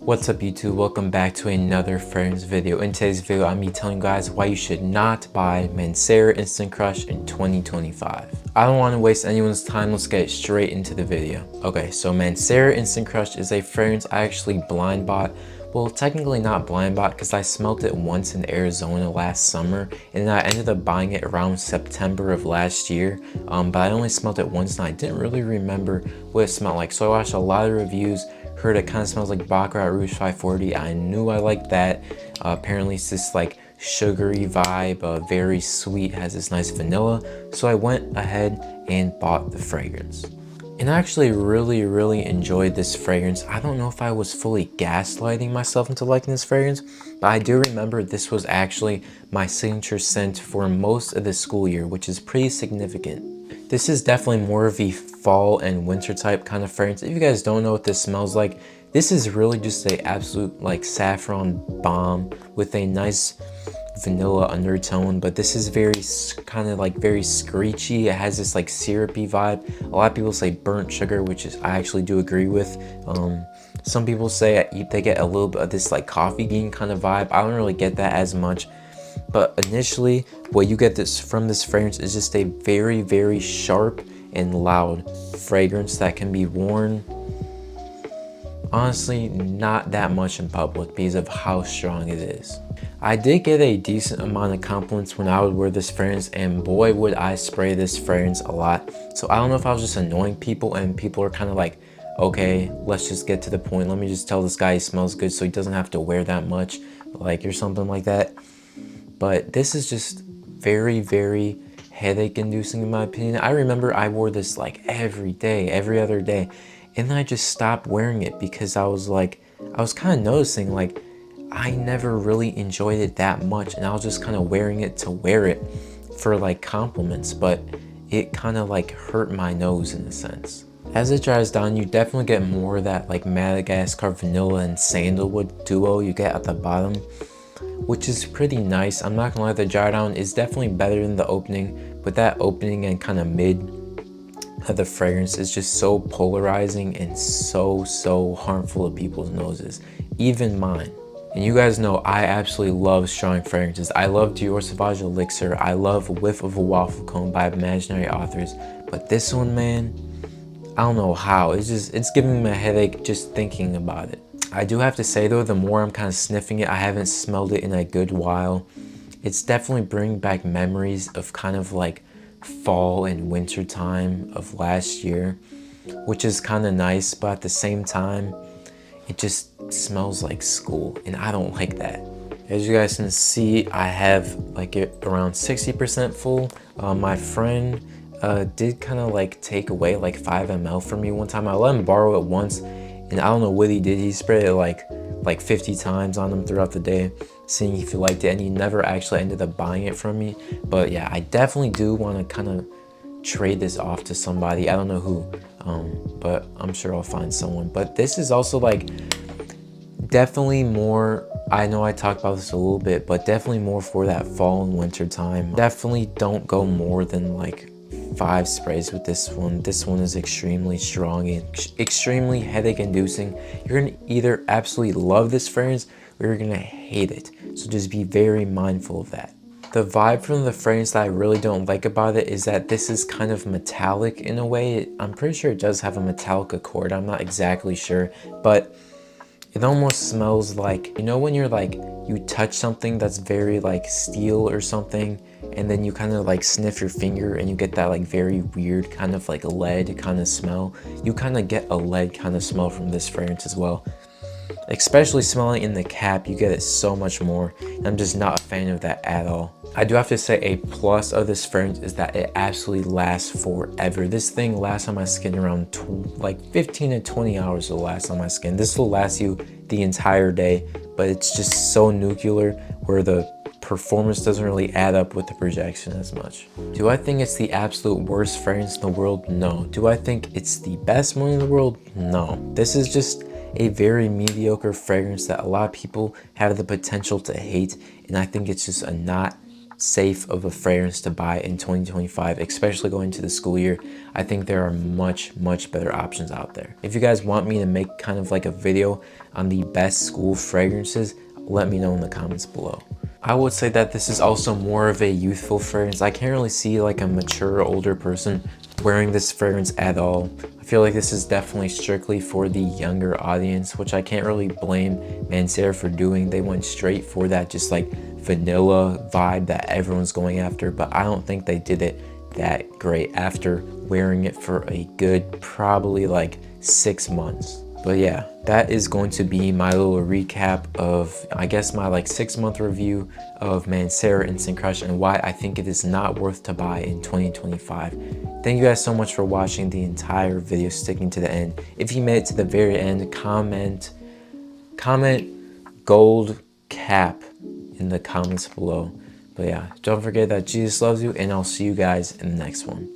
What's up YouTube, welcome back to another fragrance video. In today's video, I'm telling you guys why you should not buy Mancera Instant Crush in 2025. I don't want to waste anyone's time, let's get straight into the video. Okay, so Mancera Instant Crush is a fragrance I actually blind bought. Well, technically not blind bought because I smelled it once in Arizona last summer and then I ended up buying it around September of last year. But I only smelled it once and I didn't really remember what it smelled like. So I watched a lot of reviews, heard it kind of smells like Baccarat Rouge 540. I knew I liked that. Apparently it's this like sugary vibe, very sweet, has this nice vanilla. So I went ahead and bought the fragrance. And I actually really enjoyed this fragrance. I don't know if I was fully gaslighting myself into liking this fragrance, but I do remember this was actually my signature scent for most of the school year, which is pretty significant. This is definitely more of a fall and winter type kind of fragrance. If you guys don't know what this smells like, this is really just a absolute like saffron bomb with a nice vanilla undertone, but this is very kind of like very screechy. It has this like syrupy vibe. A lot of people say burnt sugar, which is I actually do agree with. Some people say they get a little bit of this like coffee bean kind of vibe. I don't really get that as much, but initially what you get from this fragrance is just a very sharp and loud fragrance that can be worn honestly not that much in public because of how strong it is. I did get a decent amount of compliments when I would wear this fragrance, and boy would I spray this fragrance a lot. So I don't know if I was just annoying people and people are kind of like, okay, let's just get to the point. Let me just tell this guy he smells good so he doesn't have to wear that much, like, or something like that. But this is just very headache inducing in my opinion. I remember I wore this like every day, every other day, and then I just stopped wearing it because I was kind of noticing like I never really enjoyed it that much, and I was just kind of wearing it to wear it for like compliments, but it kind of like hurt my nose in a sense. As it dries down, you definitely get more of that like Madagascar vanilla and sandalwood duo you get at the bottom, which is pretty nice. I'm not gonna lie, the dry down is definitely better than the opening, but that opening and kind of mid of the fragrance is just so polarizing and so harmful to people's noses, even mine. And you guys know I absolutely love strong fragrances. I love Dior Sauvage Elixir. I love Whiff of a Waffle Cone by Imaginary Authors. But this one, man, I don't know how. It's giving me a headache just thinking about it. I do have to say though, the more I'm kind of sniffing it, I haven't smelled it in a good while. It's definitely bringing back memories of kind of like fall and winter time of last year, which is kind of nice, but at the same time, it just smells like school, and I don't like that. As you guys can see, I have like it around 60% full. My friend did kind of like take away like 5 ml from me one time. I let him borrow it once, and I don't know what he did. He sprayed it like 50 times on him throughout the day, seeing if he liked it, and he never actually ended up buying it from me. But yeah, I definitely do want to kind of trade this off to somebody. I don't know who, but I'm sure I'll find someone. But this is also like definitely more, I know I talked about this a little bit, but definitely more for that fall and winter time. Definitely don't go more than like 5 sprays with this one. This one is extremely strong and extremely headache inducing. You're gonna either absolutely love this fragrance or you're gonna hate it. So just be very mindful of that. The vibe from the fragrance that I really don't like about it is that this is kind of metallic in a way. I'm pretty sure it does have a metallic accord. I'm not exactly sure, but it almost smells like, you know, when you're like, you touch something that's very like steel or something, and then you kind of like sniff your finger and you get that like very weird kind of like lead kind of smell. You kind of get a lead kind of smell from this fragrance as well. Especially smelling in the cap, you get it so much more. And I'm just not a fan of that at all. I do have to say a plus of this fragrance is that it absolutely lasts forever. This thing lasts on my skin around like 15 to 20 hours will last on my skin. This will last you the entire day, but it's just so nuclear where the performance doesn't really add up with the projection as much. Do I think it's the absolute worst fragrance in the world? No. Do I think it's the best one in the world? No. This is just a very mediocre fragrance that a lot of people have the potential to hate, and I think it's just a not safe of a fragrance to buy in 2025, especially going into the school year. I think there are much better options out there. If you guys want me to make kind of like a video on the best school fragrances, let me know in the comments below. I would say that this is also more of a youthful fragrance. I can't really see like a mature older person wearing this fragrance at all. I feel like this is definitely strictly for the younger audience, which I can't really blame Mancera for doing. They went straight for that just like vanilla vibe that everyone's going after, but I don't think they did it that great after wearing it for a good probably like 6 months. But yeah, that is going to be my little recap of, I guess, my like 6-month review of Mancera Instant Crush and why I think it is not worth to buy in 2025. Thank you guys so much for watching the entire video, sticking to the end. If you made it to the very end, comment gold cap in the comments below. But yeah, don't forget that Jesus loves you, and I'll see you guys in the next one.